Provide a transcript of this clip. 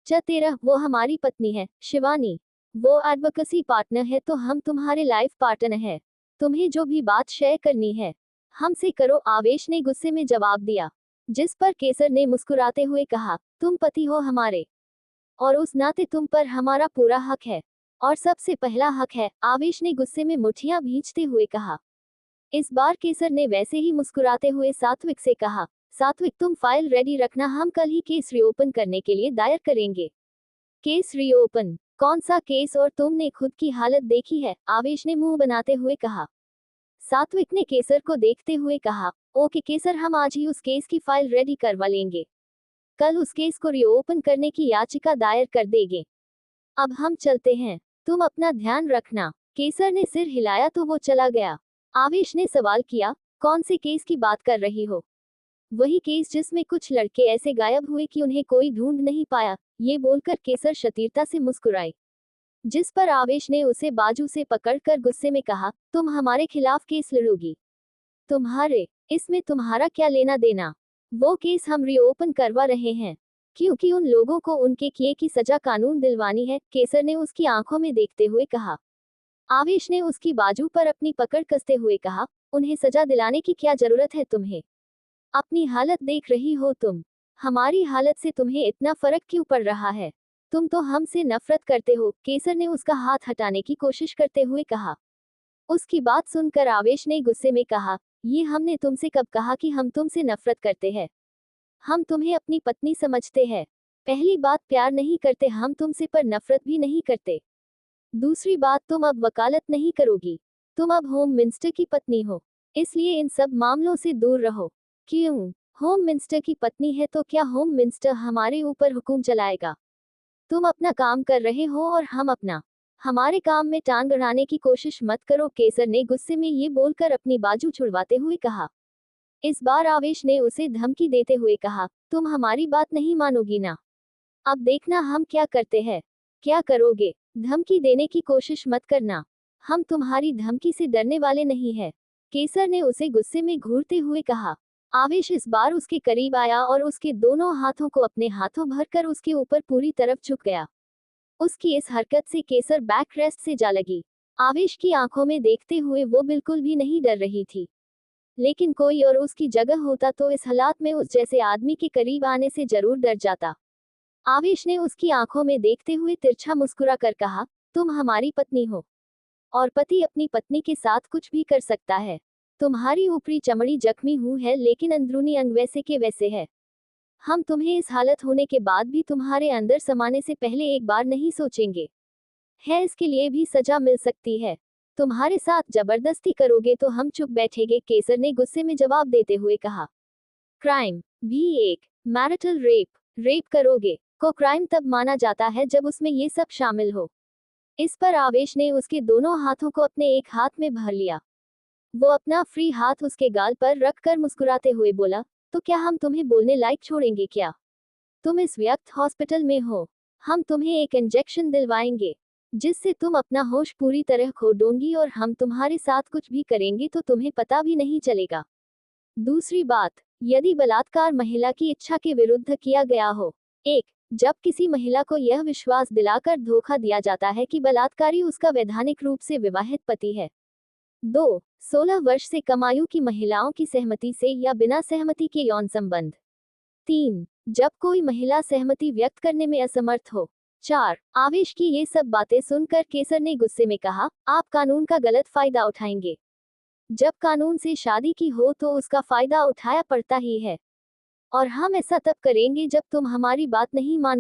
13 वो हमारी पत्नी है, शिवानी। वो एडवोकेसी पार्टनर है तो हम तुम्हारे लाइफ पार्टनर है। तुम्हें जो भी बात शेयर करनी है हमसे करो, आवेश ने गुस्से में जवाब दिया। जिस पर केसर ने मुस्कुराते हुए कहा, तुम पति हो हमारे और उस नाते तुम पर हमारा पूरा हक है और सबसे पहला हक है, आवेश ने गुस्से में मुठ्ठियां भींचते हुए कहा। इस बार केसर ने वैसे ही मुस्कुराते हुए सात्विक से कहा, सात्विक तुम फाइल रेडी रखना, हम कल ही केस रीओपन करने के लिए दायर करेंगे। Case reopen? कौन सा केस? और तुमने खुद की हालत देखी है? आवेश ने मुंह बनाते हुए कहा। सात्विक ने केसर को देखते हुए कहा, ओके केसर, हम आज ही उस केस की फाइल रेडी करवा लेंगे। कल उस केस को रीओपन करने की याचिका दायर कर देंगे। अब हम चलते हैं, तुम अपना ध्यान रखना। केसर ने सिर हिलाया तो वो चला गया। आवेश ने सवाल किया, कौन से केस की बात कर रही हो? वही केस जिसमें कुछ लड़के ऐसे गायब हुए कि उन्हें कोई ढूंढ नहीं पाया। ये बोलकर केसर शतीरता से मुस्कुराई। जिस पर आवेश ने उसे बाजू से पकड़कर गुस्से में कहा, तुम हमारे खिलाफ केस लड़ोगी? तुम्हारे इसमें तुम्हारा क्या लेना देना? वो केस हम रीओपन करवा रहे हैं क्योंकि उन लोगों को उनके किए की सजा कानून दिलवानी है, केसर ने उसकी आंखों में देखते हुए कहा। आवेश ने उसकी बाजू पर अपनी पकड़ कसते हुए कहा, उन्हें सजा दिलाने की क्या जरूरत है तुम्हें? अपनी हालत देख रही हो तुम? हमारी हालत से तुम्हें इतना फर्क क्यों पड़ रहा है? तुम तो हमसे नफरत करते हो, केसर ने उसका हाथ हटाने की कोशिश करते हुए कहा। उसकी बात सुनकर आवेश ने गुस्से में कहा, ये हमने तुमसे कब कहा कि हम तुमसे नफरत करते हैं? हम तुम्हें अपनी पत्नी समझते हैं। पहली बात, प्यार नहीं करते हम तुमसे, पर नफरत भी नहीं करते। दूसरी बात, तुम अब वकालत नहीं करोगी। तुम अब होम मिनिस्टर की पत्नी हो, इसलिए इन सब मामलों से दूर रहो। क्यों? होम मिनिस्टर की पत्नी है तो क्या होम मिनिस्टर हमारे ऊपर हुक्म चलाएगा? तुम अपना काम कर रहे हो और हम अपना। हमारे काम में टांग अड़ाने की कोशिश मत करो, केसर ने गुस्से में ये बोलकर अपनी बाजू छुड़वाते हुए कहा। इस बार आवेश ने उसे धमकी देते हुए कहा, तुम हमारी बात नहीं मानोगी ना? अब देखना हम क्या करते हैं। क्या करोगे? धमकी देने की कोशिश मत करना, हम तुम्हारी धमकी से डरने वाले नहीं है, केसर ने उसे गुस्से में घूरते हुए कहा। आवेश इस बार उसके करीब आया और उसके दोनों हाथों को अपने हाथों भरकर उसके ऊपर पूरी तरफ झुक गया। उसकी इस हरकत से केसर बैक रेस्ट से जा लगी। आवेश की आंखों में देखते हुए वो बिल्कुल भी नहीं डर रही थी। लेकिन कोई और उसकी जगह होता तो इस हालात में उस जैसे आदमी के करीब आने से जरूर डर जाता। आवेश ने उसकी आंखों में देखते हुए तिरछा मुस्कुरा कर कहा, तुम हमारी पत्नी हो और पति अपनी पत्नी के साथ कुछ भी कर सकता है। तुम्हारी ऊपरी चमड़ी जख्मी हुई है लेकिन अंदरूनी अंग वैसे के वैसे है। हम तुम्हें इस हालत होने के बाद भी तुम्हारे अंदर समाने से पहले एक बार नहीं सोचेंगे। है इसके लिए भी सजा मिल सकती है। तुम्हारे साथ जबरदस्ती करोगे तो हम चुप बैठेंगे, केसर ने गुस्से में जवाब देते हुए कहा। क्राइम भी एक मैरिटल रेप करोगे को क्राइम तब माना जाता है जब उसमें ये सब शामिल हो। इस पर आवेश ने उसके दोनों हाथों को अपने एक हाथ में भर लिया। वो अपना फ्री हाथ उसके गाल पर रखकर मुस्कुराते हुए बोला, तो क्या हम तुम्हें बोलने लायक छोड़ेंगे क्या? तुम इस वक्त हॉस्पिटल में हो, हम तुम्हें एक इंजेक्शन दिलवाएंगे जिससे तुम अपना होश पूरी तरह खो दोगी और हम तुम्हारे साथ कुछ भी करेंगे तो तुम्हें पता भी नहीं चलेगा। दूसरी बात, यदि बलात्कार महिला की इच्छा के विरुद्ध किया गया हो, एक, जब किसी महिला को यह विश्वास दिलाकर धोखा दिया जाता है कि बलात्कारी उसका वैधानिक रूप से विवाहित पति है। 2, 16 वर्ष से कम आयु की महिलाओं की सहमति से या बिना सहमति के यौन संबंध। 3, जब कोई महिला सहमति व्यक्त करने में असमर्थ हो। 4, आवेश की ये सब बातें सुनकर केसर ने गुस्से में कहा, आप कानून का गलत फायदा उठाएंगे। जब कानून से शादी की हो तो उसका फायदा उठाया पड़ता ही है और हम ऐसा तब करेंगे जब तुम हमारी बात नहीं मानो।